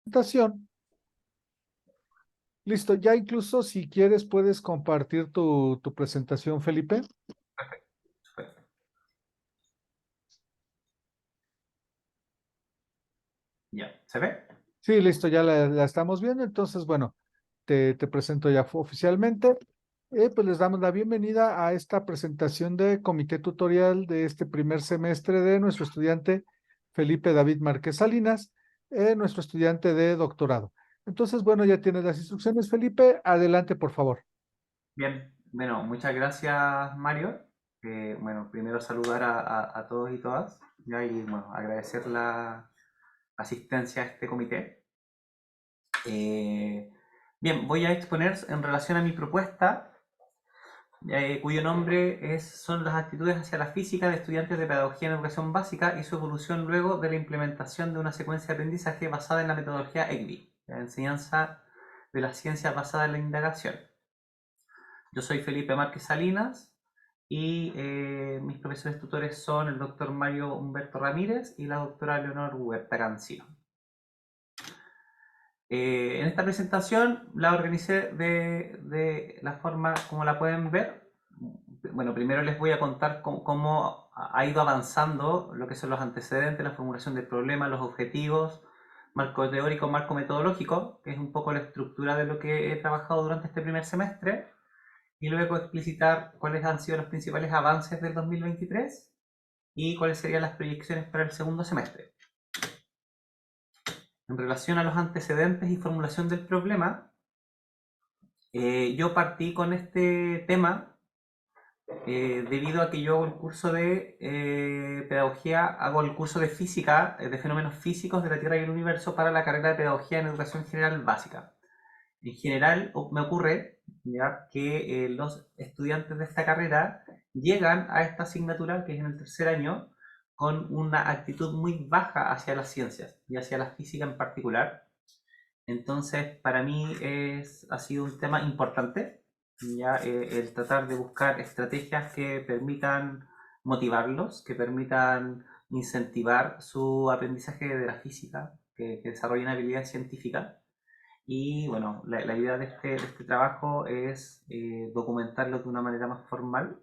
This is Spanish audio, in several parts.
presentación. Listo, ya incluso si quieres puedes compartir tu presentación, Felipe. Perfecto. Ya, ¿se ve? Sí, listo, ya la estamos viendo. Entonces, bueno, te presento ya oficialmente. Pues les damos la bienvenida a esta presentación de comité tutorial de este primer semestre de nuestro estudiante Felipe David Márquez Salinas, nuestro estudiante de doctorado. Entonces, bueno, ya tienes las instrucciones, Felipe. Adelante, por favor. Bien, bueno, muchas gracias, Mario. Bueno, primero saludar a todos y todas, ¿ya? Y bueno, agradecer la asistencia a este comité. Eh, Bien, voy a exponer en relación a mi propuesta, cuyo nombre son las actitudes hacia la física de estudiantes de pedagogía en educación básica y su evolución luego de la implementación de una secuencia de aprendizaje basada en la metodología EGBI, la enseñanza de la ciencia basada en la indagación. Yo soy Felipe Márquez Salinas y mis profesores tutores son el doctor Mario Humberto Ramírez y la doctora Leonor Huerta Cancino. En esta presentación la organicé de la forma como la pueden ver. Bueno, primero les voy a contar cómo ha ido avanzando lo que son los antecedentes, la formulación del problema, los objetivos, marco teórico, marco metodológico, que es un poco la estructura de lo que he trabajado durante este primer semestre, y luego explicitar cuáles han sido los principales avances del 2023 y cuáles serían las proyecciones para el segundo semestre. En relación a los antecedentes y formulación del problema, yo partí con este tema debido a que yo hago el curso de pedagogía, hago el curso de física, de fenómenos físicos de la Tierra y el universo para la carrera de pedagogía en educación general básica. En general me ocurre, ¿ya?, que los estudiantes de esta carrera llegan a esta asignatura, que es en el tercer año, con una actitud muy baja hacia las ciencias y hacia la física en particular. Entonces, para mí ha sido un tema importante, ya el tratar de buscar estrategias que permitan motivarlos, que permitan incentivar su aprendizaje de la física, que desarrollen habilidades científicas. Y bueno, la idea de este trabajo es documentarlo de una manera más formal.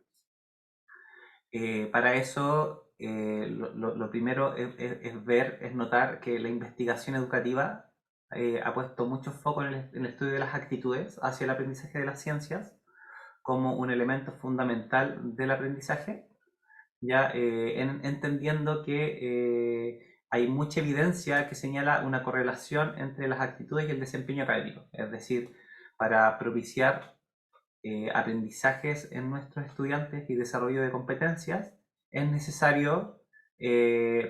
Para eso, lo primero es ver, es notar que la investigación educativa ha puesto mucho foco en el estudio de las actitudes hacia el aprendizaje de las ciencias como un elemento fundamental del aprendizaje, ya entendiendo que hay mucha evidencia que señala una correlación entre las actitudes y el desempeño académico. Es decir, para propiciar aprendizajes en nuestros estudiantes y desarrollo de competencias, es necesario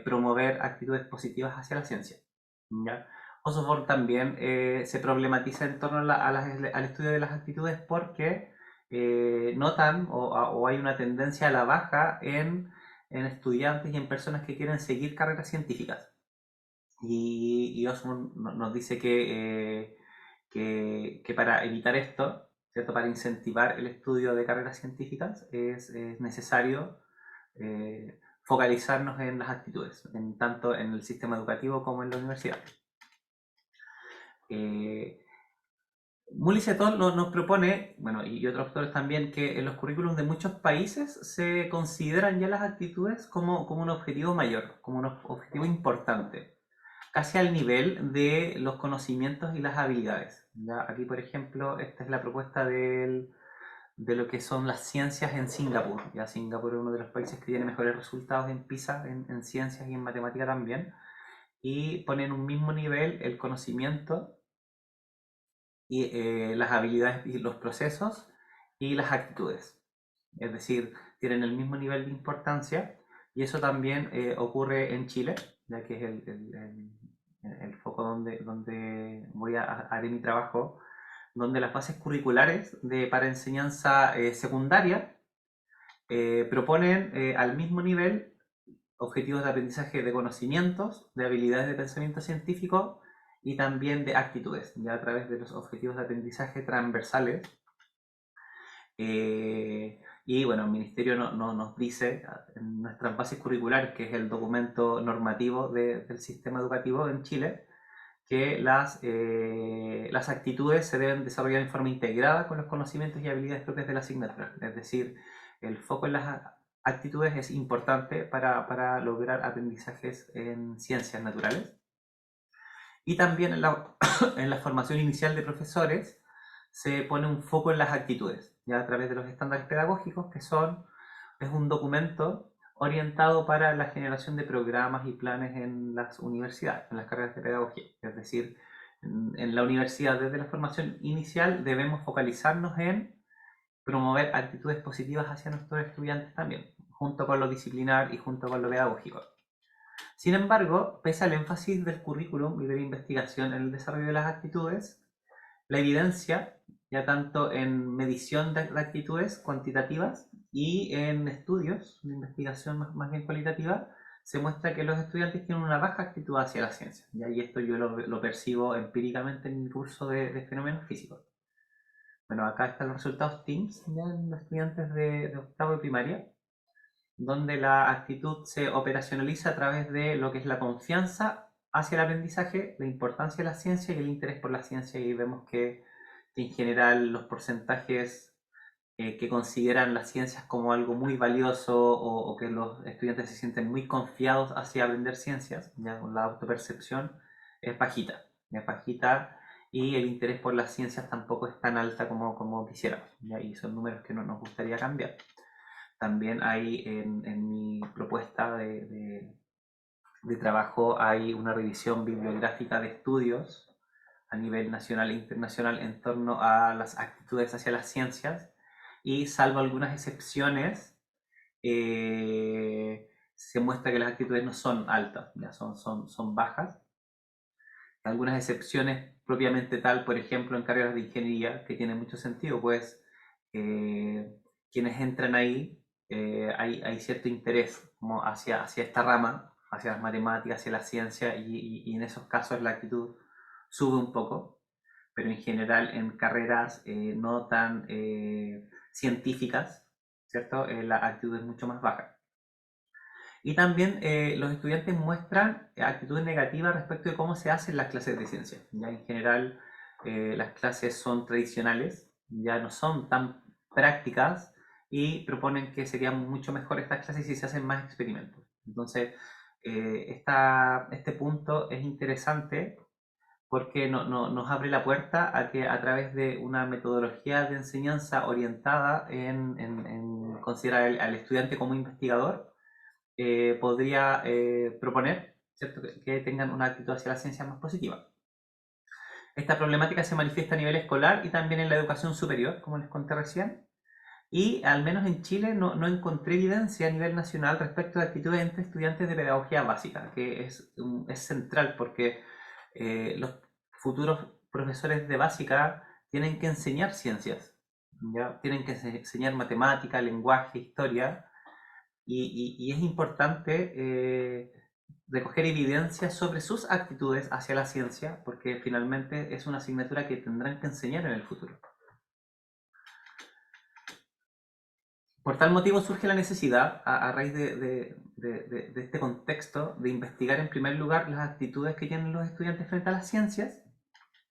promover actitudes positivas hacia la ciencia, ¿ya? Osborne también se problematiza en torno al estudio de las actitudes porque notan o hay una tendencia a la baja en estudiantes y en personas que quieren seguir carreras científicas. Y Osborne nos dice que para evitar esto, ¿cierto?, para incentivar el estudio de carreras científicas, es necesario focalizarnos en las actitudes, tanto en el sistema educativo como en la universidad. Eh, Mullis et al. Nos propone, bueno, y otros autores también, que en los currículums de muchos países se consideran ya las actitudes como un objetivo mayor, como un objetivo importante, casi al nivel de los conocimientos y las habilidades. ¿Ya? Aquí, por ejemplo, esta es la propuesta de lo que son las ciencias en Singapur. ¿Ya? Singapur es uno de los países que tiene mejores resultados en PISA, en ciencias y en matemática también, y pone en un mismo nivel el conocimiento y las habilidades y los procesos y las actitudes. Es decir, tienen el mismo nivel de importancia y eso también ocurre en Chile, ya que es el foco donde voy a haré mi trabajo, donde las bases curriculares para enseñanza secundaria proponen al mismo nivel objetivos de aprendizaje de conocimientos, de habilidades de pensamiento científico y también de actitudes, ya a través de los objetivos de aprendizaje transversales. Y bueno, el Ministerio nos dice en nuestras bases curriculares, que es el documento normativo del sistema educativo en Chile, que las actitudes se deben desarrollar en forma integrada con los conocimientos y habilidades propias de la asignatura. Es decir, el foco en las actitudes es importante para lograr aprendizajes en ciencias naturales. Y también en en la formación inicial de profesores se pone un foco en las actitudes, ya a través de los estándares pedagógicos, es un documento orientado para la generación de programas y planes en las universidades, en las carreras de pedagogía. Es decir, en la universidad, desde la formación inicial, debemos focalizarnos en promover actitudes positivas hacia nuestros estudiantes también, junto con lo disciplinar y junto con lo pedagógico. Sin embargo, pese al énfasis del currículum y de la investigación en el desarrollo de las actitudes, la evidencia, ya tanto en medición de actitudes cuantitativas y en estudios de investigación más bien cualitativa, se muestra que los estudiantes tienen una baja actitud hacia la ciencia. Y esto yo lo percibo empíricamente en mi curso de fenómenos físicos. Bueno, acá están los resultados TIMSS ya en los estudiantes de octavo de primaria, donde la actitud se operacionaliza a través de lo que es la confianza hacia el aprendizaje, la importancia de la ciencia y el interés por la ciencia. Y vemos que en general los porcentajes que consideran las ciencias como algo muy valioso o que los estudiantes se sienten muy confiados hacia aprender ciencias, ya con la autopercepción, es bajita y el interés por las ciencias tampoco es tan alta como quisiéramos, ¿ya? Y son números que no nos gustaría cambiar. También hay en mi propuesta de trabajo hay una revisión bibliográfica de estudios a nivel nacional e internacional en torno a las actitudes hacia las ciencias y salvo algunas excepciones se muestra que las actitudes no son altas, ya son bajas. Algunas excepciones propiamente tal, por ejemplo en carreras de ingeniería, que tiene mucho sentido, pues eh, quienes entran ahí, hay cierto interés como hacia esta rama, hacia las matemáticas, hacia la ciencia, y en esos casos la actitud sube un poco, pero en general en carreras no tan científicas, ¿cierto? La actitud es mucho más baja. Y también los estudiantes muestran actitudes negativas respecto de cómo se hacen las clases de ciencia. Ya en general las clases son tradicionales, ya no son tan prácticas y proponen que serían mucho mejor estas clases si se hacen más experimentos. Entonces, este punto es interesante porque nos abre la puerta a que a través de una metodología de enseñanza orientada en considerar al estudiante como investigador, podría proponer, ¿cierto? Que tengan una actitud hacia la ciencia más positiva. Esta problemática se manifiesta a nivel escolar y también en la educación superior, como les conté recién, y al menos en Chile no encontré evidencia a nivel nacional respecto de actitudes entre estudiantes de pedagogía básica, que es central porque los futuros profesores de básica tienen que enseñar ciencias, ¿ya? Tienen que enseñar matemática, lenguaje, historia, y es importante recoger evidencia sobre sus actitudes hacia la ciencia, porque finalmente es una asignatura que tendrán que enseñar en el futuro. Por tal motivo surge la necesidad, a raíz de este contexto, de investigar en primer lugar las actitudes que tienen los estudiantes frente a las ciencias,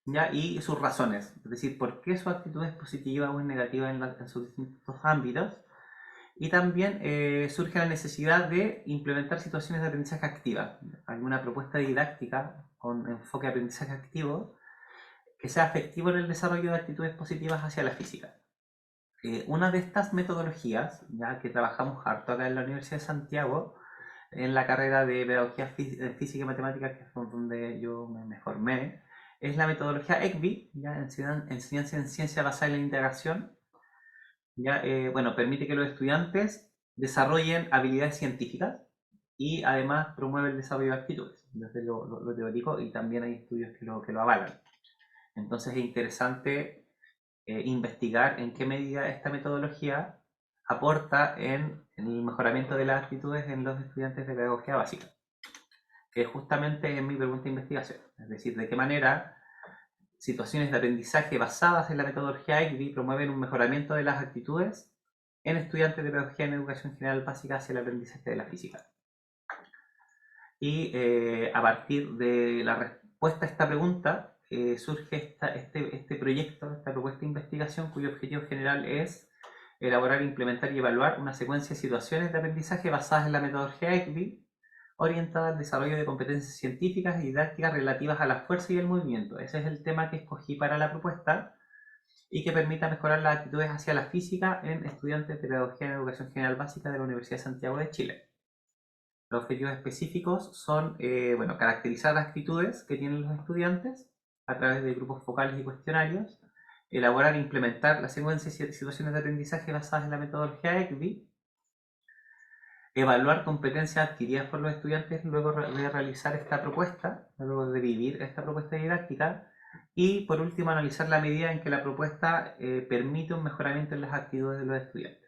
¿ya? Y sus razones, es decir, por qué su actitud es positiva o es negativa en sus distintos ámbitos. Y también surge la necesidad de implementar situaciones de aprendizaje activa, alguna propuesta didáctica con enfoque de aprendizaje activo que sea efectivo en el desarrollo de actitudes positivas hacia la física. Una de estas metodologías, ya que trabajamos harto acá en la Universidad de Santiago, en la carrera de Pedagogía Física y Matemáticas, que es donde yo me formé, es la metodología ECBI, ya enseñanza en ciencia basada en la integración. Ya, bueno, permite que los estudiantes desarrollen habilidades científicas y además promueve el desarrollo de actitudes, desde lo teórico, y también hay estudios que lo avalan. Entonces es interesante investigar en qué medida esta metodología aporta en el mejoramiento de las actitudes en los estudiantes de pedagogía básica, que justamente es mi pregunta de investigación, es decir, de qué manera situaciones de aprendizaje basadas en la metodología ECBI promueven un mejoramiento de las actitudes en estudiantes de pedagogía en educación general básica hacia el aprendizaje de la física. Y a partir de la respuesta puesta esta pregunta, surge este proyecto, esta propuesta de investigación cuyo objetivo general es elaborar, implementar y evaluar una secuencia de situaciones de aprendizaje basadas en la metodología ECDI, orientada al desarrollo de competencias científicas y didácticas relativas a la fuerza y el movimiento. Ese es el tema que escogí para la propuesta y que permita mejorar las actitudes hacia la física en estudiantes de Pedagogía en Educación General Básica de la Universidad de Santiago de Chile. Los objetivos específicos son, bueno, caracterizar las actitudes que tienen los estudiantes a través de grupos focales y cuestionarios, elaborar e implementar las secuencias y situaciones de aprendizaje basadas en la metodología ECDI, evaluar competencias adquiridas por los estudiantes luego de realizar esta propuesta, luego de vivir esta propuesta didáctica, y por último analizar la medida en que la propuesta permite un mejoramiento en las actitudes de los estudiantes.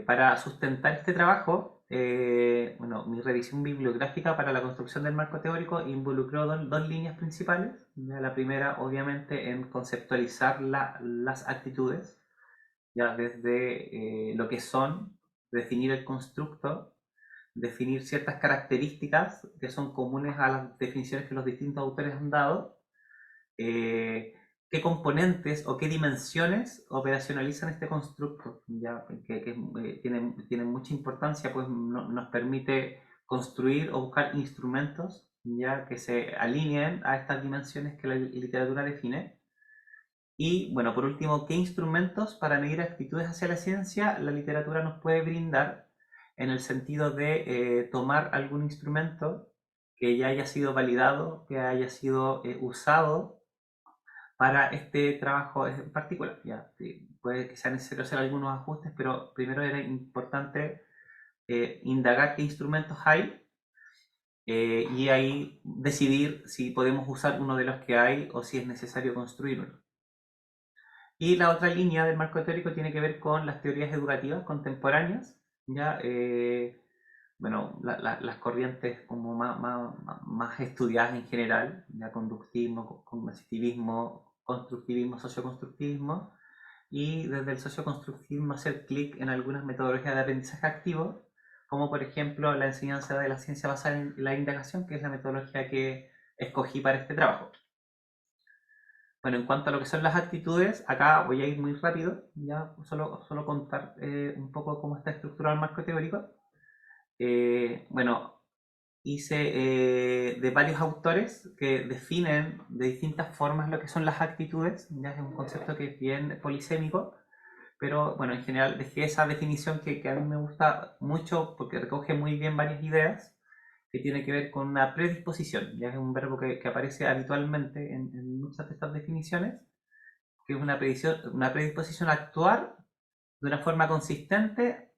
Para sustentar este trabajo, bueno, mi revisión bibliográfica para la construcción del marco teórico involucró dos líneas principales. La primera, obviamente, en conceptualizar las actitudes, ya desde lo que son, definir el constructo, definir ciertas características que son comunes a las definiciones que los distintos autores han dado, eh, qué componentes o qué dimensiones operacionalizan este constructo, ya que tienen mucha importancia, pues nos permite construir o buscar instrumentos ya que se alineen a estas dimensiones que la literatura define. Y bueno, por último, ¿qué instrumentos para medir actitudes hacia la ciencia la literatura nos puede brindar en el sentido de tomar algún instrumento que ya haya sido validado, que haya sido usado para este trabajo en particular? Ya, puede que sea necesario hacer algunos ajustes, pero primero era importante indagar qué instrumentos hay y ahí decidir si podemos usar uno de los que hay o si es necesario construir uno. Y la otra línea del marco teórico tiene que ver con las teorías educativas contemporáneas, ¿ya? Bueno, las corrientes como más estudiadas en general, ya conductismo, cognitivismo, constructivismo, socioconstructivismo, y desde el socioconstructivismo hacer clic en algunas metodologías de aprendizaje activo, como por ejemplo la enseñanza de la ciencia basada en la indagación, que es la metodología que escogí para este trabajo. Bueno, en cuanto a lo que son las actitudes, acá voy a ir muy rápido, ya solo contar un poco cómo está estructurado el marco teórico. Bueno, hice de varios autores que definen de distintas formas lo que son las actitudes, ya es un concepto que es bien polisémico, pero bueno, en general dejé esa definición que a mí me gusta mucho porque recoge muy bien varias ideas, que tiene que ver con una predisposición, ya es un verbo que aparece habitualmente en muchas de estas definiciones, que es una predisposición a actuar de una forma consistente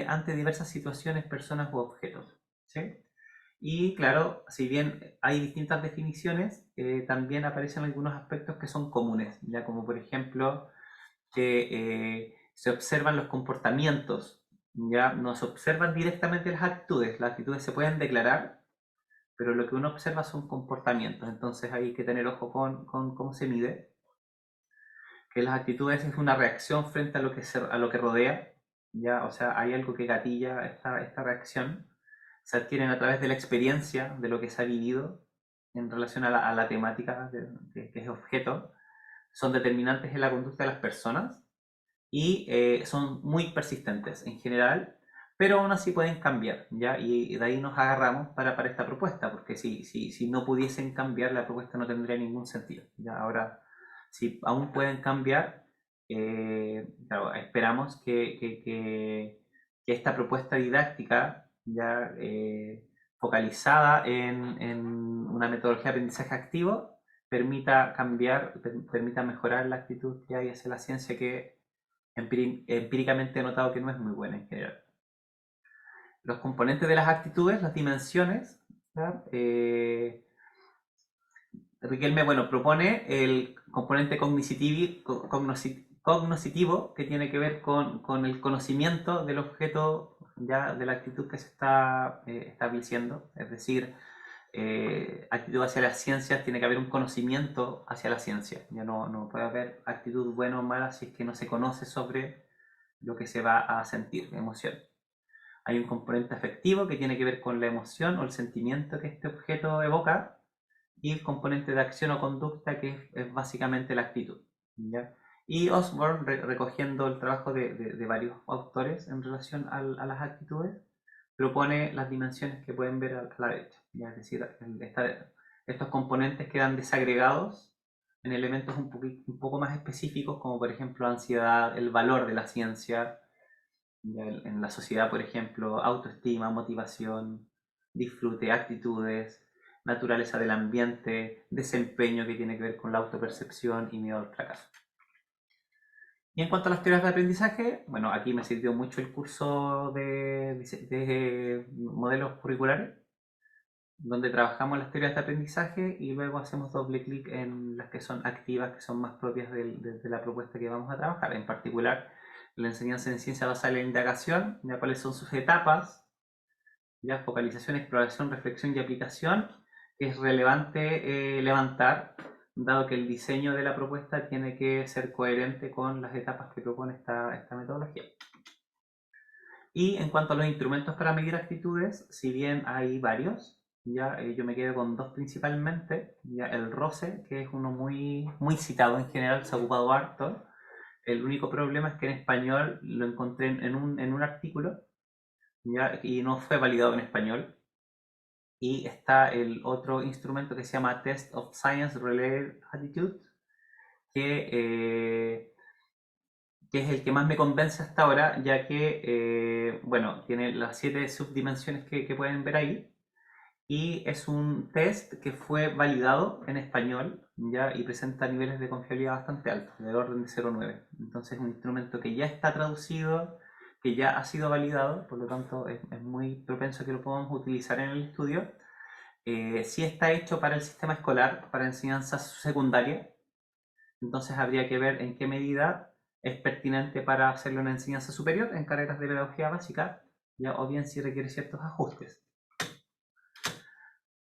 ante diversas situaciones, personas u objetos. ¿Sí? Y claro, si bien hay distintas definiciones, también aparecen algunos aspectos que son comunes, ya como por ejemplo que se observan los comportamientos, ya no se observan directamente las actitudes se pueden declarar, pero lo que uno observa son comportamientos, entonces hay que tener ojo con cómo se mide, que las actitudes es una reacción frente a lo que rodea, ya, o sea, hay algo que gatilla esta reacción, se adquieren a través de la experiencia, de lo que se ha vivido en relación a la temática que es objeto, son determinantes en la conducta de las personas y son muy persistentes en general, pero aún así pueden cambiar, ¿ya? Y de ahí nos agarramos para esta propuesta, porque si no pudiesen cambiar, la propuesta no tendría ningún sentido, ¿ya? Ahora, si aún pueden cambiar, claro, esperamos que esta propuesta didáctica, ya focalizada en una metodología de aprendizaje activo, permita cambiar, permita mejorar la actitud que hay hacia la ciencia que empíricamente he notado que no es muy buena en general. Los componentes de las actitudes, las dimensiones, Riquelme, bueno, propone el componente cognoscitivo que tiene que ver con el conocimiento del objeto, ya de la actitud que se está estableciendo, es decir, actitud hacia las ciencias, tiene que haber un conocimiento hacia la ciencia, ya no puede haber actitud buena o mala si es que no se conoce sobre lo que se va a sentir, emoción. Hay un componente afectivo que tiene que ver con la emoción o el sentimiento que este objeto evoca, y el componente de acción o conducta que es básicamente la actitud. ¿Ya? Y Osborne, recogiendo el trabajo de varios autores en relación a las actitudes, propone las dimensiones que pueden ver a la derecha. ¿Ya? Es decir, estos componentes quedan desagregados en elementos un poco más específicos, como por ejemplo ansiedad, el valor de la ciencia, ¿ya? En la sociedad, por ejemplo, autoestima, motivación, disfrute, actitudes, naturaleza del ambiente, desempeño que tiene que ver con la autopercepción y miedo al fracaso. Y en cuanto a las teorías de aprendizaje, bueno, aquí me sirvió mucho el curso de modelos curriculares, donde trabajamos las teorías de aprendizaje y luego hacemos doble clic en las que son activas, que son más propias de la propuesta que vamos a trabajar. En particular, la enseñanza en ciencia basada en la indagación, ya cuáles son sus etapas, ya focalización, exploración, reflexión y aplicación, que es relevante levantar, dado que el diseño de la propuesta tiene que ser coherente con las etapas que propone esta metodología. Y en cuanto a los instrumentos para medir actitudes, si bien hay varios, ya yo me quedo con dos principalmente, ya el ROCE, que es uno muy citado en general, se ha ocupado harto. El único problema es que en español lo encontré en un artículo, ya, y no fue validado en español. Y está el otro instrumento que se llama Test of Science Related Attitude, que, eh, que es el que más me convence hasta ahora, ya que, bueno, tiene las 7 subdimensiones que pueden ver ahí, y es un test que fue validado en español, ya, y presenta niveles de confiabilidad bastante altos, del orden de 0,9. Entonces es un instrumento que ya está traducido, que ya ha sido validado, por lo tanto es muy propenso que lo podamos utilizar en el estudio. Sí está hecho para el sistema escolar, para enseñanza secundaria, entonces habría que ver en qué medida es pertinente para hacerlo en enseñanza superior, en carreras de pedagogía básica, ya, o bien si requiere ciertos ajustes.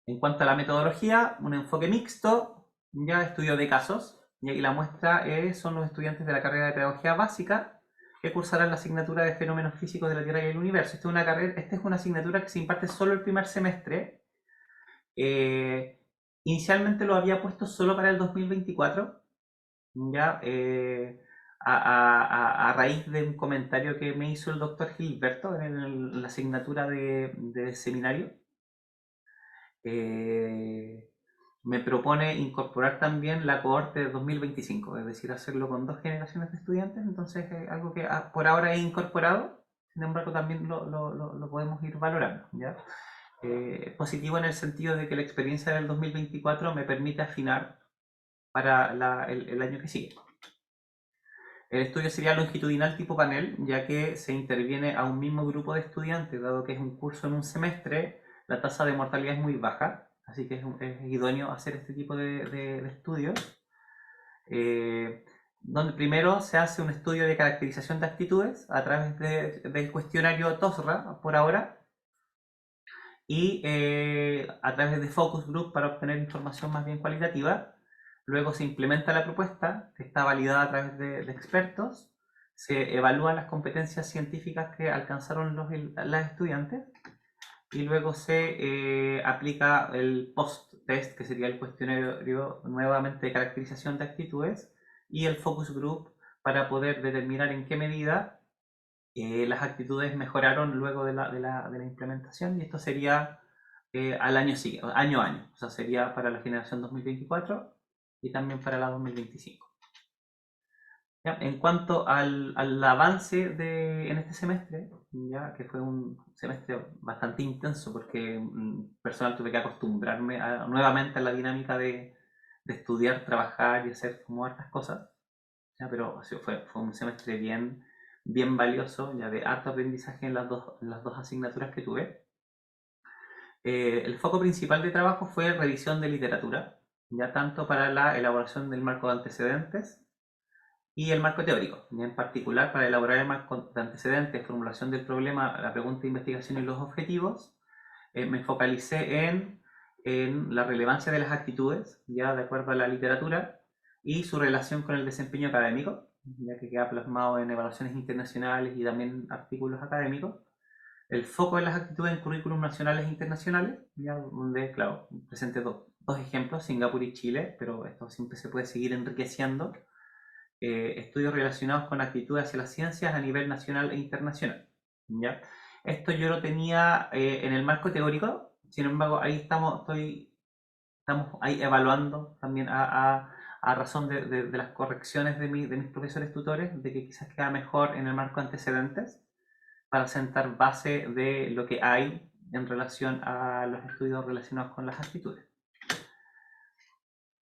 En cuanto a la metodología, un enfoque mixto, ya estudio de casos, y la muestra son los estudiantes de la carrera de pedagogía básica que cursarán la asignatura de fenómenos físicos de la Tierra y el Universo. Esta es una asignatura que se imparte solo el primer semestre. Eh, Inicialmente lo había puesto solo para el 2024, ya, a raíz de un comentario que me hizo el doctor Gilberto en la asignatura de seminario. eh, Me propone incorporar también la cohorte de 2025, es decir, hacerlo con dos generaciones de estudiantes. Entonces es algo que por ahora he incorporado, sin embargo también lo podemos ir valorando, ¿ya? Positivo en el sentido de que la experiencia del 2024 me permite afinar para el año que sigue. El estudio sería longitudinal tipo panel, ya que se interviene a un mismo grupo de estudiantes, dado que es un curso en un semestre, la tasa de mortalidad es muy baja, así que es idóneo hacer este tipo de estudios, donde primero se hace un estudio de caracterización de actitudes a través del cuestionario TOSRA, por ahora, y a través de focus group para obtener información más bien cualitativa. Luego se implementa la propuesta, que está validada a través de expertos, se evalúan las competencias científicas que alcanzaron las estudiantes, y luego se aplica el post-test, que sería el cuestionario nuevamente de caracterización de actitudes, y el focus group para poder determinar en qué medida las actitudes mejoraron luego de la implementación, y esto sería al año siguiente, año a año, o sea, sería para la generación 2024 y también para la 2025. ¿Ya? En cuanto al avance en este semestre, ya que fue un semestre bastante intenso porque personal tuve que acostumbrarme nuevamente a la dinámica de estudiar, trabajar y hacer como hartas cosas, ya, pero fue un semestre bien valioso, ya de harto aprendizaje en las dos asignaturas que tuve. El foco principal de trabajo fue revisión de literatura, ya tanto para la elaboración del marco de antecedentes y el marco teórico, y en particular para elaborar el marco de antecedentes, formulación del problema, la pregunta de investigación y los objetivos. Me focalicé en la relevancia de las actitudes, ya de acuerdo a la literatura, y su relación con el desempeño académico, ya que queda plasmado en evaluaciones internacionales y también artículos académicos. el foco de las actitudes en currículum nacionales e internacionales, ya, donde, claro, presenté dos ejemplos, Singapur y Chile, pero esto siempre se puede seguir enriqueciendo. Estudios relacionados con actitudes hacia las ciencias a nivel nacional e internacional. ¿Ya? Esto yo lo tenía en el marco teórico, sin embargo, ahí estamos ahí evaluando también a razón de las correcciones de mis profesores tutores, de que quizás queda mejor en el marco de antecedentes para sentar base de lo que hay en relación a los estudios relacionados con las actitudes.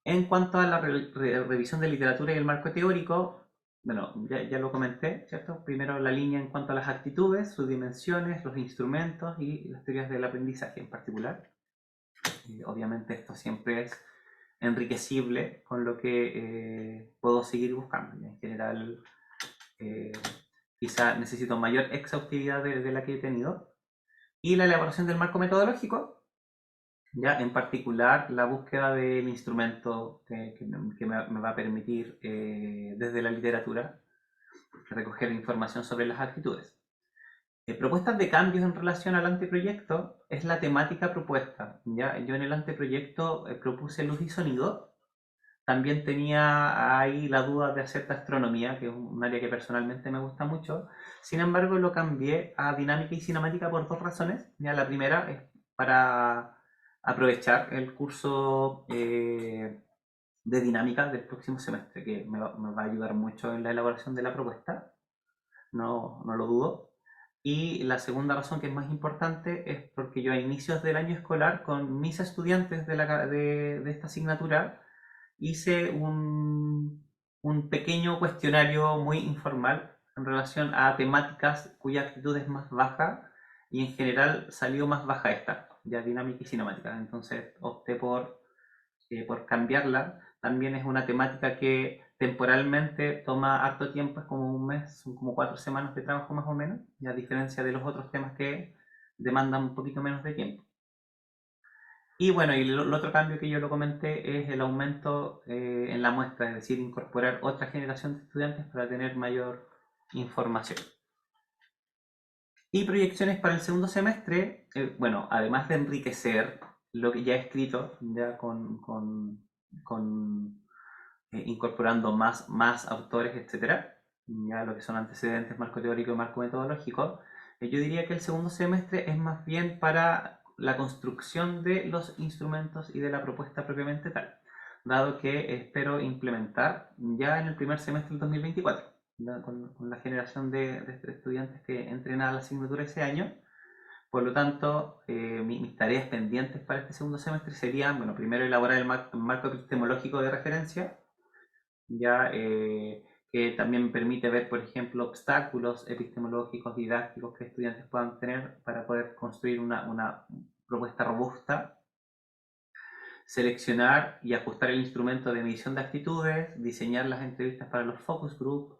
En cuanto a la revisión de literatura y el marco teórico, bueno, ya lo comenté, ¿cierto? Primero la línea en cuanto a las actitudes, sus dimensiones, los instrumentos y las teorías del aprendizaje en particular. Obviamente esto siempre es enriquecible con lo que puedo seguir buscando. En general, eh, quizá necesito mayor exhaustividad de la que he tenido. Y la elaboración del marco metodológico, ya en particular la búsqueda del instrumento que me va a permitir desde la literatura recoger información sobre las actitudes. Propuestas de cambios en relación al anteproyecto es la temática propuesta. ¿Ya? Yo en el anteproyecto propuse luz y sonido. También tenía ahí la duda de hacer astronomía, que es un área que personalmente me gusta mucho. Sin embargo, lo cambié a dinámica y cinemática por dos razones. Ya, la primera es para aprovechar el curso de dinámica del próximo semestre, que me va a ayudar mucho en la elaboración de la propuesta, no lo dudo. Y la segunda razón, que es más importante, es porque yo a inicios del año escolar, con mis estudiantes de esta asignatura, hice un pequeño cuestionario muy informal en relación a temáticas cuya actitud es más baja y en general salió más baja esta, ya dinámica y cinemática. Entonces opté por cambiarla. También es una temática que temporalmente toma harto tiempo, es como un mes, son como 4 semanas de trabajo más o menos, y a diferencia de los otros temas que demandan un poquito menos de tiempo. Y bueno, y el otro cambio que yo lo comenté es el aumento en la muestra, es decir, incorporar otra generación de estudiantes para tener mayor información. Y proyecciones para el segundo semestre, bueno, además de enriquecer lo que ya he escrito, ya incorporando más autores, etcétera, ya lo que son antecedentes, marco teórico y marco metodológico, yo diría que el segundo semestre es más bien para la construcción de los instrumentos y de la propuesta propiamente tal, dado que espero implementar ya en el primer semestre del 2024, con la generación de estudiantes que entren a la asignatura ese año. Por lo tanto, mis tareas pendientes para este segundo semestre serían, bueno, primero elaborar el marco epistemológico de referencia, ya que también permite ver, por ejemplo, obstáculos epistemológicos, didácticos que estudiantes puedan tener para poder construir una propuesta robusta, seleccionar y ajustar el instrumento de medición de actitudes, diseñar las entrevistas para los focus group,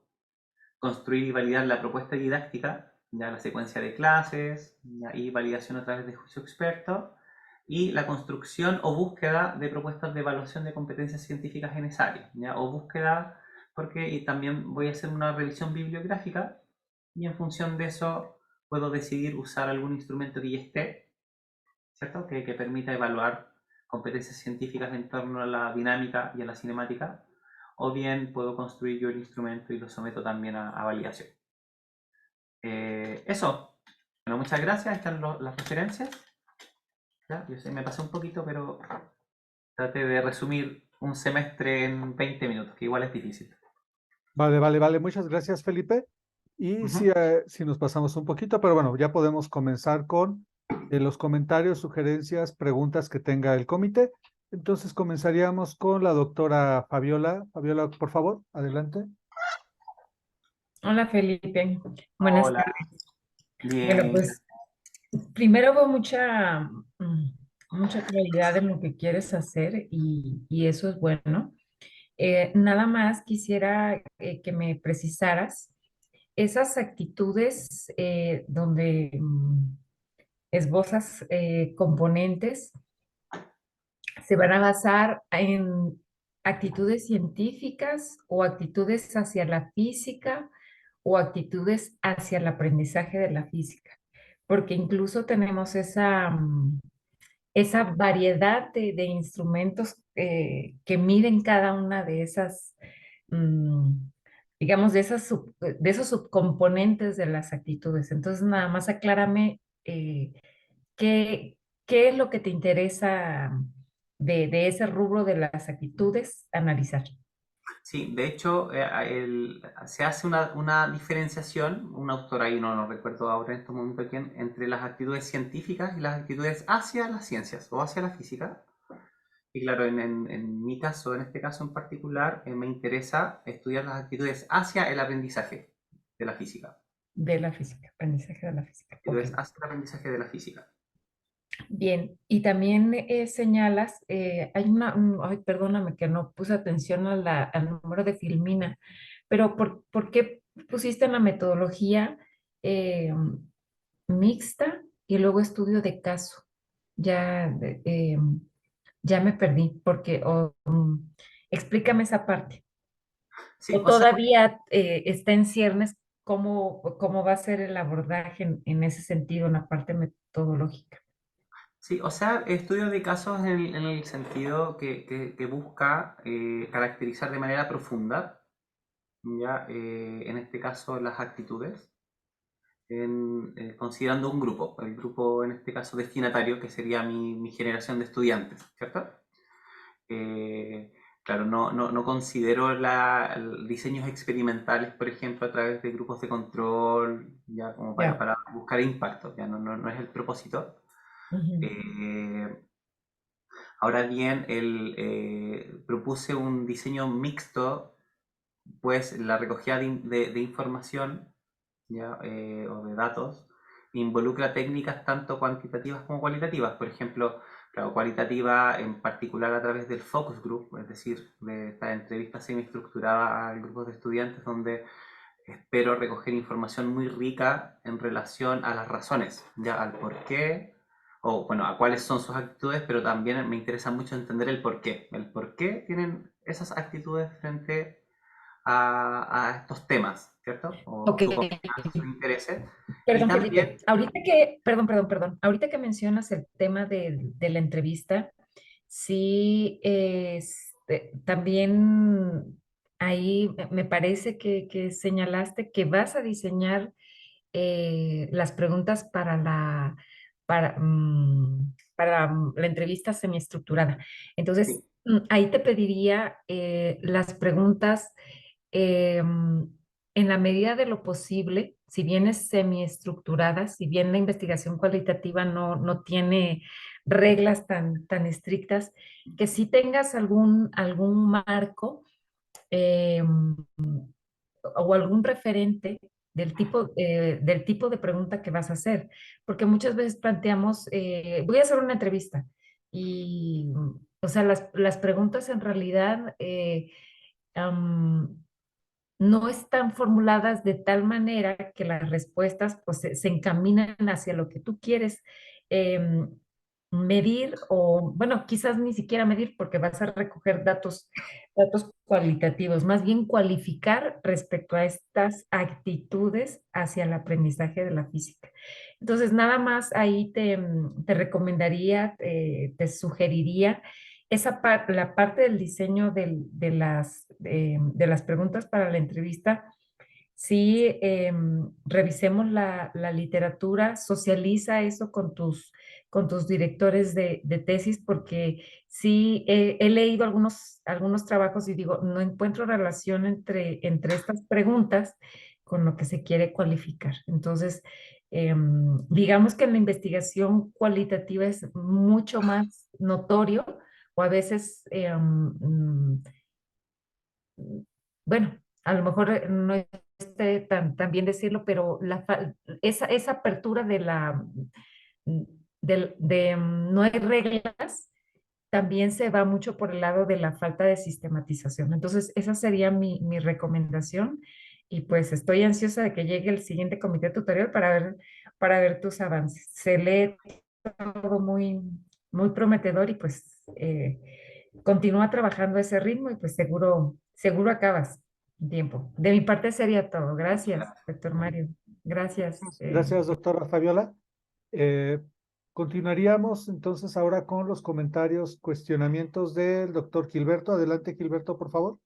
construir y validar la propuesta didáctica, ya la secuencia de clases, ya, y validación a través de juicio experto, y la construcción o búsqueda de propuestas de evaluación de competencias científicas en esa área, ¿ya? O búsqueda, porque y también voy a hacer una revisión bibliográfica y en función de eso puedo decidir usar algún instrumento que ya esté, ¿cierto? Que permita evaluar competencias científicas en torno a la dinámica y a la cinemática, o bien puedo construir yo el instrumento y lo someto también a validación. Eso. Bueno, muchas gracias. Están las referencias. ¿Ya? Yo sé, me pasé un poquito, pero traté de resumir un semestre en 20 minutos, que igual es difícil. Vale, vale, vale. Muchas gracias, Felipe. Y sí, Ujú. sí nos pasamos un poquito, pero bueno, ya podemos comenzar con los comentarios, sugerencias, preguntas que tenga el comité. Entonces comenzaríamos con la doctora Fabiola. Fabiola, por favor, adelante. Hola Felipe, buenas Hola, tardes. Bueno, bien. pues primero veo mucha claridad en lo que quieres hacer y eso es bueno. Nada más quisiera que me precisaras esas actitudes donde esbozas componentes, ¿se van a basar en actitudes científicas o actitudes hacia la física o actitudes hacia el aprendizaje de la física? porque incluso tenemos esa variedad de instrumentos que miden cada una de esas, mm, digamos, de esos subcomponentes de las actitudes. Entonces, nada más aclárame qué, qué es lo que te interesa de ese rubro de las actitudes analizar. Sí, de hecho, se hace una diferenciación, un autor ahí, no recuerdo ahora en este momento quién, entre las actitudes científicas y las actitudes hacia las ciencias o hacia la física. Y claro, en mi caso, en este caso en particular, me interesa estudiar las actitudes hacia el aprendizaje de la física. De la física, aprendizaje de la física. Ok. Actitudes hacia el aprendizaje de la física. Bien, y también señalas, hay ay, perdóname que no puse atención a al número de Filmina, pero ¿por qué pusiste en la metodología eh, mixta y luego estudio de caso? Ya, ya me perdí, porque explícame esa parte. Sí, ¿O o sea, todavía está en ciernes cómo va a ser el abordaje en ese sentido, en la parte metodológica? sí, o sea, estudio de casos en el sentido que busca caracterizar de manera profunda, ya, en este caso las actitudes, considerando un grupo, el grupo en este caso destinatario, que sería mi generación de estudiantes, ¿cierto? Eh, claro, no considero diseños experimentales, por ejemplo, a través de grupos de control, ya como Ya. para buscar impacto, ya no es el propósito. Ujú. Eh, Ahora bien, propuse un diseño mixto, pues la recogida de información, ¿ya? O de datos involucra técnicas tanto cuantitativas como cualitativas. Por ejemplo, claro, cualitativa en particular a través del focus group, es decir, de esta entrevista semiestructurada a grupos de estudiantes donde espero recoger información muy rica en relación a las razones, ya al por qué, o bueno, a cuáles son sus actitudes, pero también me interesa mucho entender el por qué tienen esas actitudes frente a estos temas, ¿cierto? O Ok, sus opiniones, sus intereses. Y perdón, también, Felipe. Perdón. Ahorita que mencionas el tema de la entrevista, sí, también ahí me parece que señalaste que vas a diseñar las preguntas para la entrevista semiestructurada. Entonces, sí, ahí te pediría las preguntas en la medida de lo posible, si bien es semiestructurada, si bien la investigación cualitativa no tiene reglas tan estrictas, que sí tengas algún marco o algún referente del tipo de pregunta que vas a hacer, porque muchas veces planteamos, voy a hacer una entrevista y, o sea, las preguntas en realidad am, no están formuladas de tal manera que las respuestas pues, se encaminan hacia lo que tú quieres em, medir o, bueno, quizás ni siquiera medir porque vas a recoger datos cualitativos, más bien cualificar respecto a estas actitudes hacia el aprendizaje de la física. Entonces, nada más ahí te recomendaría, te sugeriría la parte del diseño de las preguntas para la entrevista. Sí, revisemos la literatura, socializa eso con tus directores de tesis, porque sí, he leído algunos trabajos y digo, no encuentro relación entre estas preguntas con lo que se quiere cualificar. Entonces, digamos que en la investigación cualitativa es mucho más notorio o a veces, bueno, a lo mejor no esté tan bien decirlo, pero esa apertura no hay reglas, también se va mucho por el lado de la falta de sistematización. Entonces, esa sería mi recomendación y pues estoy ansiosa de que llegue el siguiente comité tutorial para ver tus avances. Se lee todo muy prometedor y pues continúa trabajando a ese ritmo y pues seguro acabas en tiempo. De mi parte sería todo. muchas Gracias, gracias. doctor Mario. Gracias. Gracias, doctora Fabiola. Eh, Continuaríamos entonces ahora con los comentarios, cuestionamientos del doctor Gilberto. Adelante, Gilberto, por favor.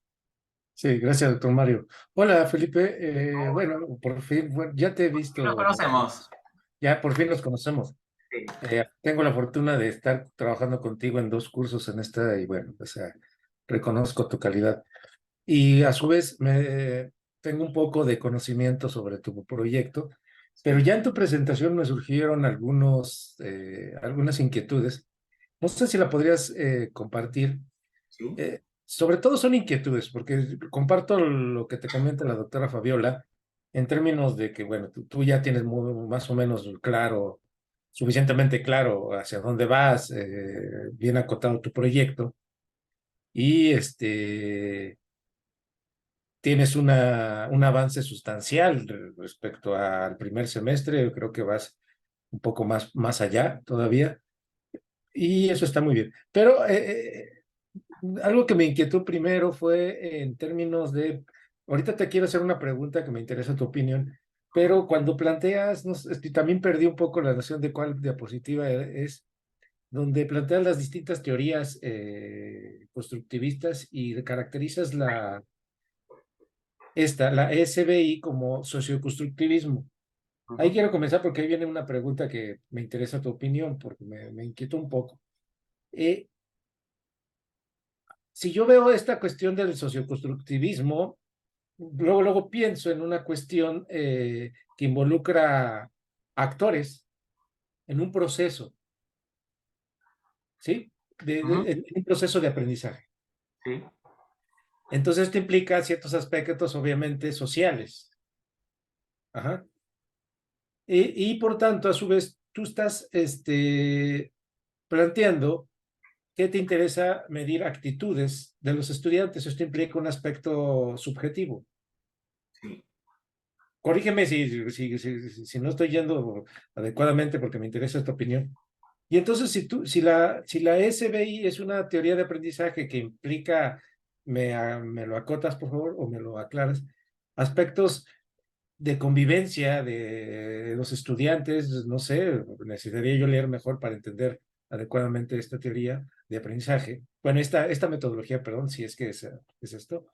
Sí, gracias, doctor Mario. Hola, Felipe. Bueno, por fin, bueno, ya te he Sí, nos visto, conocemos. ya por fin nos conocemos. Sí. Tengo la fortuna de estar trabajando contigo en 2 cursos en esta y bueno, reconozco tu calidad. Y a su vez tengo un poco de conocimiento sobre tu proyecto, pero ya en tu presentación me surgieron algunas inquietudes. No sé si la podrías compartir. Sí. Sobre todo son inquietudes, porque comparto lo que te comenta la doctora Fabiola en términos de que, bueno, tú ya tienes más o menos claro, suficientemente claro hacia dónde vas, bien acotado tu proyecto y tienes un avance sustancial respecto al primer semestre. Yo creo que vas un poco más allá todavía y eso está muy bien. Pero algo que me inquietó primero fue en términos de, ahorita te quiero hacer una pregunta que me interesa tu opinión, pero cuando planteas, no sé, también perdí un poco la noción de cuál diapositiva es, donde planteas las distintas teorías constructivistas y caracterizas la SBI como socioconstructivismo. Ahí Ujú. quiero comenzar porque ahí viene una pregunta que me interesa tu opinión, porque me inquietó un poco. Eh, si yo veo esta cuestión del socioconstructivismo, luego pienso en una cuestión que involucra actores en un proceso, ¿sí? Ujú. En un proceso de aprendizaje. Sí. Entonces, esto implica ciertos aspectos, obviamente, sociales. Ajá. Y por tanto, a su vez, tú estás planteando que te interesa medir actitudes de los estudiantes. Esto implica un aspecto subjetivo. Sí. Corrígeme si no estoy yendo adecuadamente porque me interesa esta opinión. Y entonces, si la SBI es una teoría de aprendizaje que implica, me lo acotas, por favor, o me lo aclaras, aspectos de convivencia de los estudiantes, no sé, necesitaría yo leer mejor para entender adecuadamente esta teoría de aprendizaje. Bueno, esta metodología, perdón, si es que es esto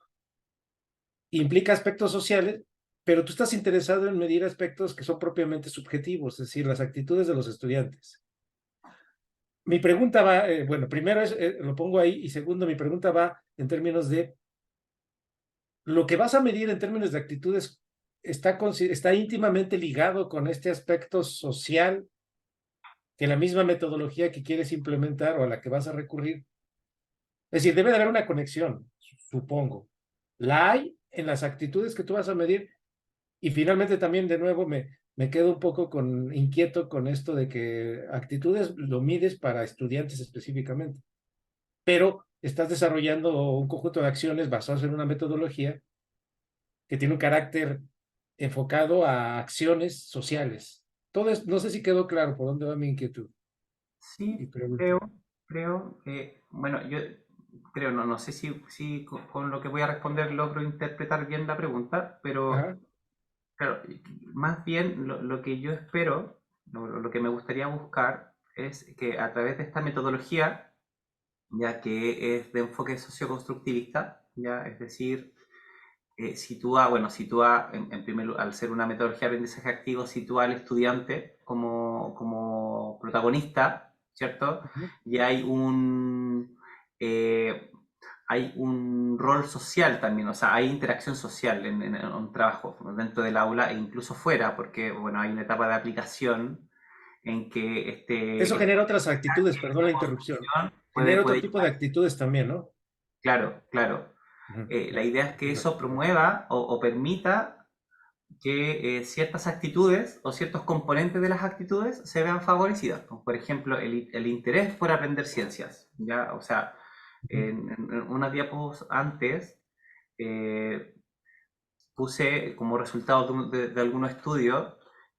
implica aspectos sociales, pero tú estás interesado en medir aspectos que son propiamente subjetivos, es decir, las actitudes de los estudiantes. Mi pregunta va, bueno, primero lo pongo ahí, y segundo, mi pregunta va en términos de lo que vas a medir en términos de actitudes está íntimamente ligado con este aspecto social que la misma metodología que quieres implementar o a la que vas a recurrir. Es decir, debe de haber una conexión, supongo. La hay en las actitudes que tú vas a medir. Y finalmente también de nuevo me quedo un poco inquieto con esto de que actitudes lo mides para estudiantes específicamente, pero estás desarrollando un conjunto de acciones basadas en una metodología que tiene un carácter enfocado a acciones sociales. No sé si quedó claro por dónde va mi inquietud y Sí, pregunta. creo, bueno, yo creo, no sé si con lo que voy a responder logro interpretar bien la pregunta, pero Ajá. claro, más bien lo que yo espero, lo que me gustaría buscar es que a través de esta metodología, ya que es de enfoque socioconstructivista, ya, es decir, sitúa en primer lugar, al ser una metodología de aprendizaje activo, sitúa al estudiante como protagonista, ¿cierto? Ujú. Y eh, hay un rol social también, o sea, hay interacción social en un trabajo dentro del aula e incluso fuera, porque, bueno, hay una etapa de aplicación en que Eso genera otras actitudes, perdón la esta interrupción. construcción Genera otro puede tipo de llevar. actitudes también, ¿no? Claro, claro. Ujú. La Ya. idea es que eso promueva o permita que ciertas actitudes o ciertos componentes de las actitudes se vean favorecidas. Como por ejemplo, el interés por aprender ciencias. ¿Ya? O sea, Ujú. en unas diapos antes eh, puse como resultado de algunos estudios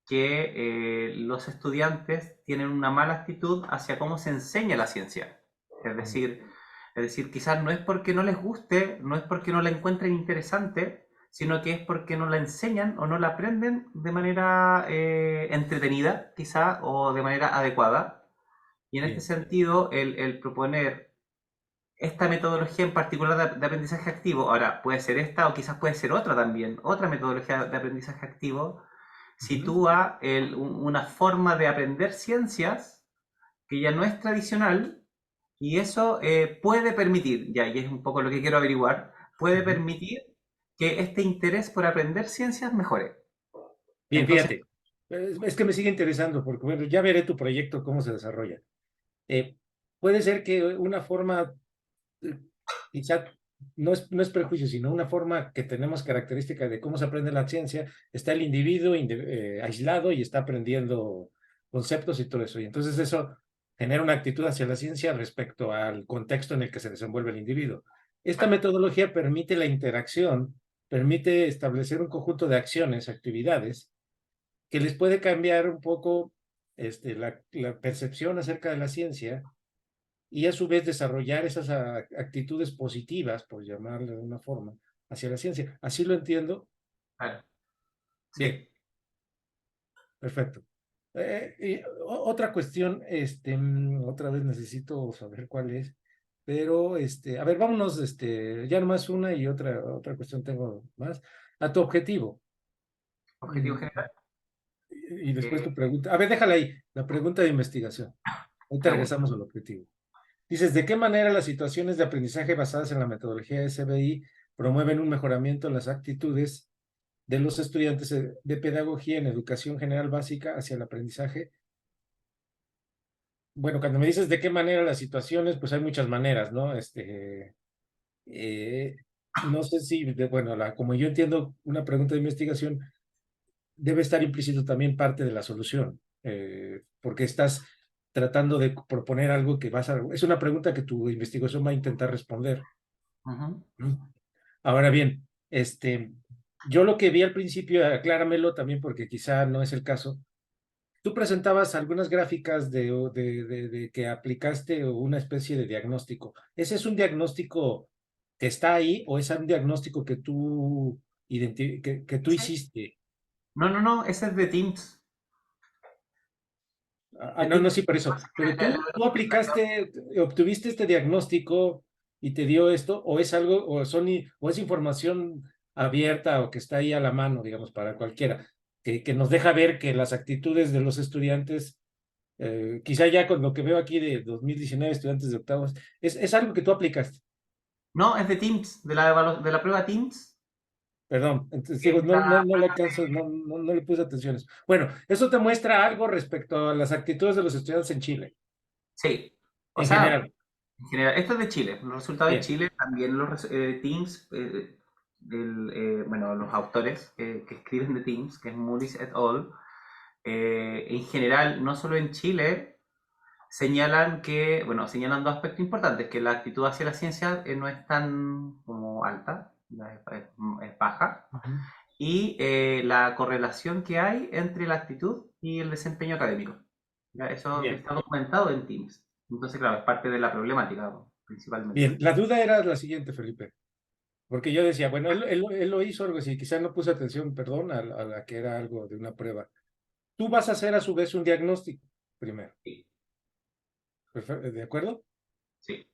que los estudiantes tienen una mala actitud hacia cómo se enseña la ciencia. Es decir, quizás no es porque no les guste, no es porque no la encuentren interesante, sino que es porque no la enseñan o no la aprenden de manera entretenida, quizá, o de manera adecuada. Y en este Bien. sentido, el proponer esta metodología en particular de aprendizaje activo, ahora puede ser esta o quizás puede ser otra también, otra metodología de aprendizaje activo, Ujú. sitúa una forma de aprender ciencias que ya no es tradicional y eso puede permitir, ya, y es un poco lo que quiero averiguar, puede Ujú. permitir que este interés por aprender ciencias mejore. Bien, Entonces, fíjate. Es que me sigue interesando porque, bueno, ya veré tu proyecto, cómo se desarrolla. Eh, puede ser que una forma, eh, quizá no es prejuicio, sino una forma que tenemos característica de cómo se aprende la ciencia, está el individuo aislado y está aprendiendo conceptos y todo eso. Y entonces eso genera una actitud hacia la ciencia respecto al contexto en el que se desenvuelve el individuo. Esta metodología permite la interacción, permite establecer un conjunto de acciones, actividades, que les puede cambiar un poco la percepción acerca de la ciencia y a su vez desarrollar esas actitudes positivas, por llamarle de una forma, hacia la ciencia. Así lo entiendo. claro, Bien, sí. perfecto. Y otra cuestión, otra vez necesito saber cuál es, pero a ver, vámonos, ya nomás una y otra cuestión tengo más. A tu objetivo. Objetivo Mm, general. y después Eh, tu pregunta. A ver, déjala ahí, la pregunta de investigación. Ahorita pregunta. regresamos al objetivo. Dices, ¿de qué manera las situaciones de aprendizaje basadas en la metodología SBI promueven un mejoramiento en las actitudes de los estudiantes de pedagogía en educación general básica hacia el aprendizaje? Bueno, cuando me dices de qué manera las situaciones, pues hay muchas maneras, ¿no? Eh, no sé si, bueno, como yo entiendo una pregunta de investigación, debe estar implícito también parte de la solución, porque estás tratando de proponer algo que vas a... Es una pregunta que tu investigación va a intentar responder. Ujú. Ahora bien, yo lo que vi al principio, acláramelo también porque quizá no es el caso. Tú presentabas algunas gráficas de que aplicaste una especie de diagnóstico. ¿Ese es un diagnóstico que está ahí o es un diagnóstico que tú, que tú Sí. hiciste? No, no, no, ese es de Teams. De No, no, Teams. sí, por eso. Pero La- la- tú aplicaste, obtuviste este diagnóstico y te dio esto, o es algo, o es información abierta o que está ahí a la mano, digamos, para cualquiera, que nos deja ver que las actitudes de los estudiantes, quizá ya con lo que veo aquí de 2019, estudiantes de octavos, es algo que tú aplicaste. No, es de Teams, de la prueba Teams. Perdón, entonces Que digo, está- no le alcanzo, no le puse atención a eso. Bueno, eso te muestra algo respecto a las actitudes de los estudiantes en Chile, Sí. O en sea, general. en general, esto es de Chile. Los resultados de Bien, Chile, también Teams, bueno, los autores que escriben de Teams, que es Mullis et al., en general, no solo en Chile, señalan dos aspectos importantes, que la actitud hacia la ciencia no es tan como alta, ya es baja, ujú, y la correlación que hay entre la actitud y el desempeño académico. ¿Ya? Eso bien. está documentado en Teams. Entonces, claro, es parte de la problemática, principalmente. Bien, la duda era la siguiente, Felipe, porque yo decía, bueno, él lo hizo algo así, quizá no puse atención, perdón, a la que era algo de una prueba. Tú vas a hacer a su vez un diagnóstico primero, Sí, ¿de acuerdo? sí,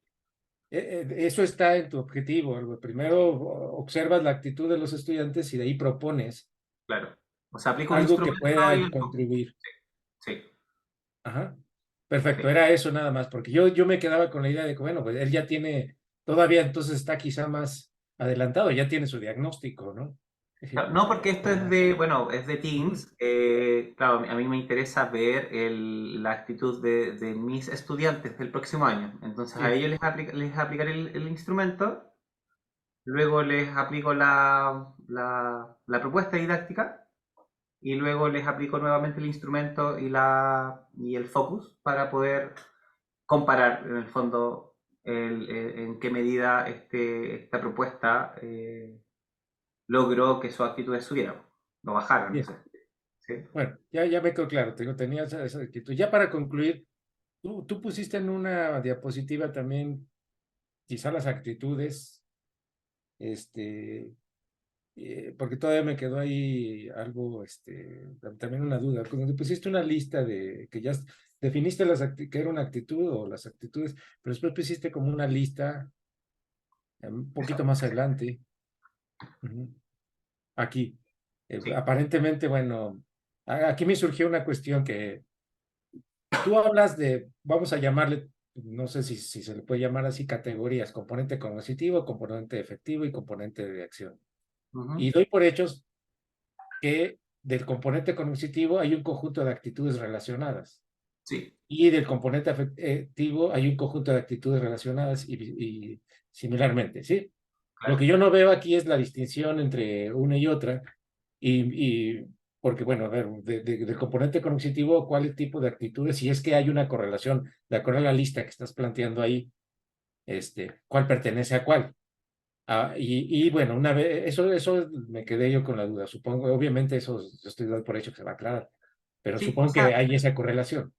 Eso está en tu objetivo. Primero observas la actitud de los estudiantes y de ahí propones claro. O sea, aplica un algo que instrumento y pueda el foco. contribuir. Sí, Ajá. Perfecto, sí. era eso nada más, porque yo me quedaba con la idea de que, bueno, pues él ya tiene, todavía entonces está quizá más adelantado, ya tiene su diagnóstico, ¿no? Claro, no, porque esto es es de Ujú. Teams. Claro, a mí me interesa ver la actitud de mis estudiantes del próximo año. Entonces a Sí, ellos les aplicaré el instrumento, luego les aplico la propuesta didáctica y luego les aplico nuevamente el instrumento y el focus para poder comparar en el fondo en qué medida esta propuesta logró que sus actitudes subieran, no bajaran, no bien. sé. ¿Sí? Bueno, ya me quedó claro, tenía esa actitud. Ya para concluir, tú pusiste en una diapositiva también quizá las actitudes, este, porque todavía me quedó ahí algo, también una duda. Cuando pusiste una lista de que ya definiste que era una actitud o las actitudes, pero después pusiste como una lista un poquito más adelante. Ujú. Aquí. Sí. Aparentemente, bueno, aquí me surgió una cuestión que tú hablas de, vamos a llamarle, no sé si se le puede llamar así, categorías: componente cognitivo, componente efectivo y componente de acción. Ujú. Y doy por hechos que del componente cognitivo hay un conjunto de actitudes relacionadas Sí, y del componente afectivo hay un conjunto de actitudes relacionadas y similarmente, ¿sí? Lo claro. que yo no veo aquí es la distinción entre una y otra y porque, bueno, a ver, del componente cognitivo, ¿cuál tipo de actitudes? Si es que hay una correlación, de acuerdo a la lista que estás planteando ahí, ¿cuál pertenece a cuál? Y bueno, una vez, eso me quedé yo con la duda. Supongo, obviamente, eso yo estoy dando por hecho que se va a aclarar, pero Sí, o supongo que sea, hay esa correlación.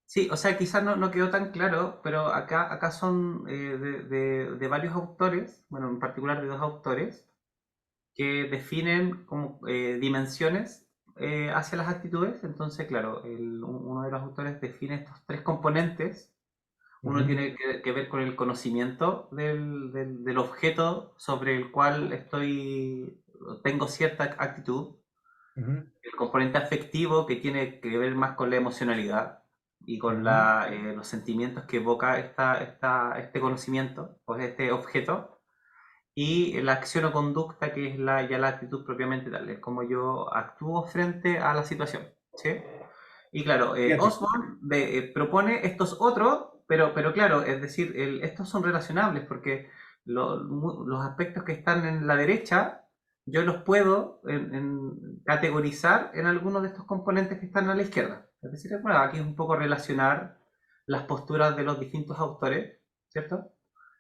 sí, o sea, quizás no quedó tan claro, pero acá son de varios autores, bueno, en particular de dos autores, que definen como dimensiones hacia las actitudes. Entonces, claro, uno de los autores define estos tres componentes. Uno Ujú, tiene que ver con el conocimiento del objeto sobre el cual tengo cierta actitud. ujú, El componente afectivo, que tiene que ver más con la emocionalidad y con ujú, los sentimientos que evoca este conocimiento o este objeto. Y la acción o conducta, que es ya la actitud propiamente tal, es como yo actúo frente a la situación. ¿Sí? Y claro, fíjate. Osborne propone estos otros, pero claro, es decir, estos son relacionables porque los aspectos que están en la derecha, yo los puedo categorizar en algunos de estos componentes que están a la izquierda. Es decir, bueno, aquí es un poco relacionar las posturas de los distintos autores, ¿cierto?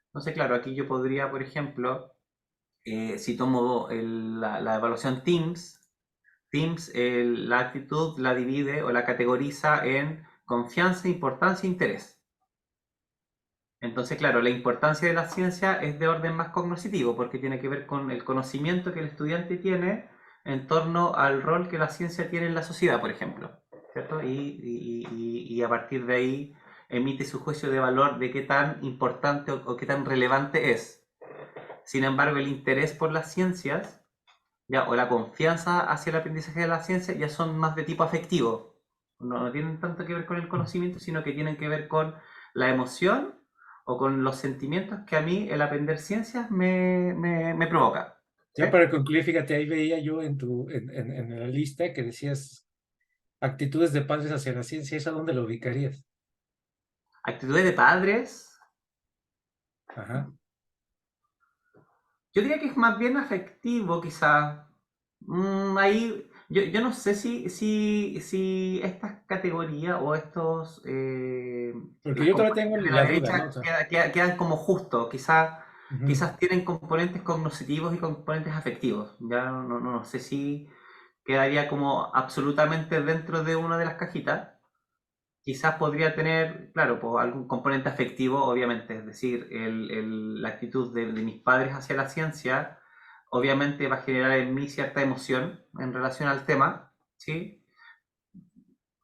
Entonces, claro, aquí yo podría, por ejemplo, si tomo la evaluación Teams, la actitud la divide o la categoriza en confianza, importancia e interés. Entonces, claro, la importancia de la ciencia es de orden más cognoscitivo porque tiene que ver con el conocimiento que el estudiante tiene en torno al rol que la ciencia tiene en la sociedad, por ejemplo. ¿Cierto? Y a partir de ahí emite su juicio de valor de qué tan importante o qué tan relevante es. Sin embargo, el interés por las ciencias ya, o la confianza hacia el aprendizaje de la ciencia ya son más de tipo afectivo. No tienen tanto que ver con el conocimiento, sino que tienen que ver con la emoción o con los sentimientos que a mí el aprender ciencias me provoca. ¿Sí? Ya para concluir, fíjate, ahí veía yo en la lista que decías actitudes de padres hacia la ciencia. ¿Esa dónde lo ubicarías? Actitudes de padres, Ajá. yo diría que es más bien afectivo, quizá. Ahí, yo no sé si estas categorías o Porque las yo todavía componentes tengo de la la duda, ¿no? O derecha sea, quedan como justo. ujú. Quizás tienen componentes cognitivos y componentes afectivos. Ya no sé si quedaría como absolutamente dentro de una de las cajitas. Quizás podría tener, claro, pues algún componente afectivo, obviamente, es decir, la actitud de mis padres hacia la ciencia, obviamente va a generar en mí cierta emoción en relación al tema, ¿sí?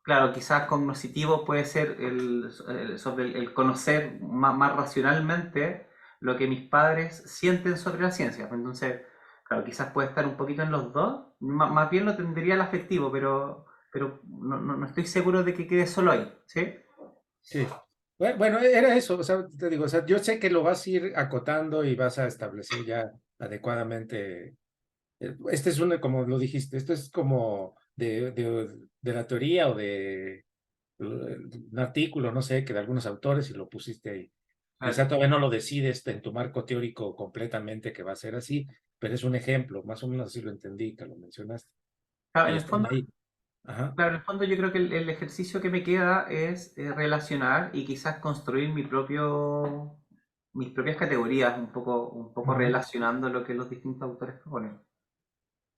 Claro, quizás cognitivo puede ser sobre el conocer más racionalmente lo que mis padres sienten sobre la ciencia. Entonces, claro, quizás puede estar un poquito en los dos. Más bien lo tendría el afectivo, pero no estoy seguro de que quede solo ahí, ¿sí? Sí. Bueno, era eso, o sea, te digo, o sea, yo sé que lo vas a ir acotando y vas a establecer ya adecuadamente. Este es una, como lo dijiste, esto es como de la teoría o de un artículo, no sé, que de algunos autores y lo pusiste ahí. Quizá Claro. todavía no lo decides en tu marco teórico completamente que va a ser así, pero es un ejemplo, más o menos así lo entendí, que lo mencionaste. Claro, Ahí están ahí. Ajá. en el fondo yo creo que el ejercicio que me queda es relacionar y quizás construir mis propias categorías, un poco Ujú. relacionando lo que los distintos autores proponen.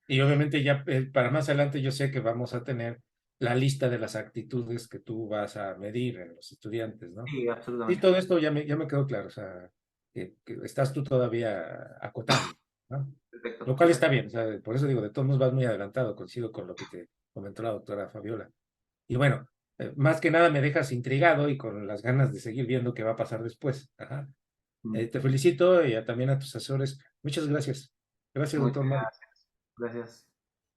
Y obviamente ya para más adelante yo sé que vamos a tener la lista de las actitudes que tú vas a medir en los estudiantes, ¿no? Sí, Sí, absolutamente. todo esto ya me quedó claro, o sea, que estás tú todavía acotando, ¿no? Perfecto. Lo cual está bien, o sea, por eso digo, de todos modos vas muy adelantado, coincido con lo que te comentó la doctora Fabiola. Y bueno, más que nada me dejas intrigado y con las ganas de seguir viendo qué va a pasar después. Ajá. Te felicito y también a tus asesores. Muchas gracias. Gracias, Muchas doctor Mario. gracias.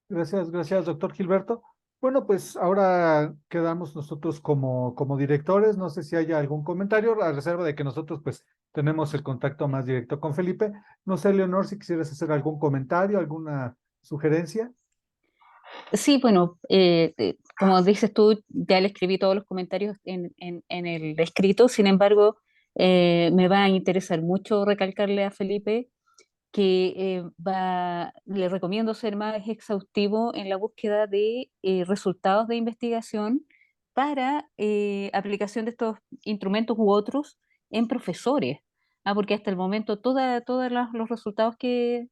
Gracias. Gracias, doctor Gilberto. Bueno, pues ahora quedamos nosotros como directores. No sé si haya algún comentario, a reserva de que nosotros pues tenemos el contacto más directo con Felipe. No sé, Leonor, si quisieras hacer algún comentario, alguna sugerencia. Sí, bueno, como dices tú, ya le escribí todos los comentarios en el escrito. Sin embargo, me va a interesar mucho recalcarle a Felipe que le recomiendo ser más exhaustivo en la búsqueda de resultados de investigación para aplicación de estos instrumentos u otros en profesores. Porque hasta el momento todos los resultados que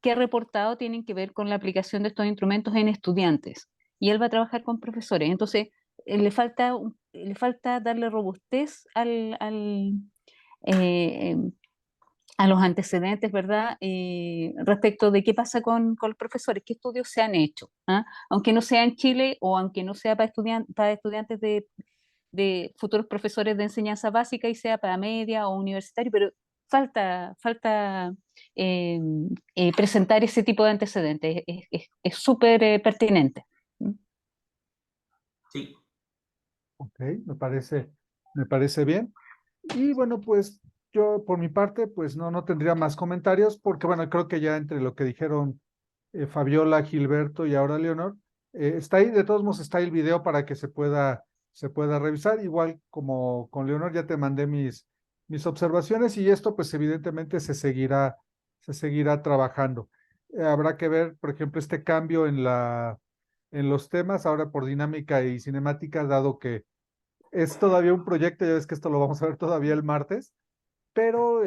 ha reportado tienen que ver con la aplicación de estos instrumentos en estudiantes. Y él va a trabajar con profesores. Entonces, le falta darle robustez eh, a los antecedentes, ¿verdad? Respecto de qué pasa con los profesores, qué estudios se han hecho, ¿ah? Aunque no sea en Chile o aunque no sea para estudiantes de futuros profesores de enseñanza básica y sea para media o universitario, pero falta eh, presentar ese tipo de antecedentes. Es súper pertinente. ¿Mm? Sí. Ok, me parece bien. Y bueno, pues yo por mi parte, pues no tendría más comentarios, porque bueno, creo que ya entre lo que dijeron Fabiola, Gilberto y ahora Leonor, está ahí, de todos modos está ahí el video para que se pueda revisar. Igual como con Leonor ya te mandé mis observaciones y esto pues evidentemente se seguirá trabajando. Habrá que ver, por ejemplo, este cambio en los temas, ahora por dinámica y cinemática, dado que es todavía un proyecto, ya ves que esto lo vamos a ver todavía el martes, pero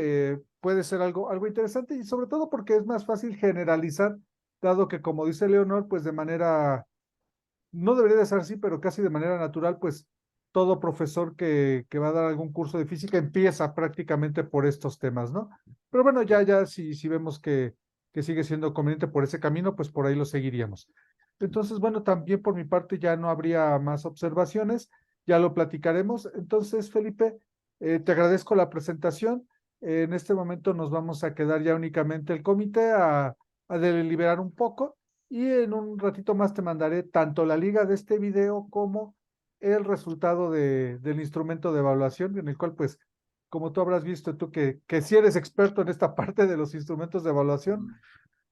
puede ser algo interesante y sobre todo porque es más fácil generalizar, dado que como dice Leonor, pues de manera, no debería de ser así, pero casi de manera natural, pues todo profesor que va a dar algún curso de física empieza prácticamente por estos temas, ¿no? Pero bueno, si vemos que sigue siendo conveniente por ese camino, pues por ahí lo seguiríamos. Entonces, bueno, también por mi parte ya no habría más observaciones, ya lo platicaremos. Entonces, Felipe, te agradezco la presentación. En este momento nos vamos a quedar ya únicamente el comité a deliberar un poco y en un ratito más te mandaré tanto la liga de este video como el resultado del instrumento de evaluación, en el cual, pues, como tú habrás visto, tú que si eres experto en esta parte de los instrumentos de evaluación,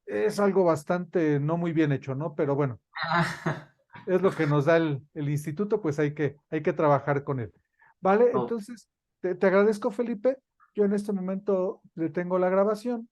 es algo bastante no muy bien hecho, ¿no? Pero bueno, es lo que nos da el instituto, pues hay que trabajar con él. ¿Vale? Oh, Entonces, te agradezco, Felipe. Yo en este momento detengo la grabación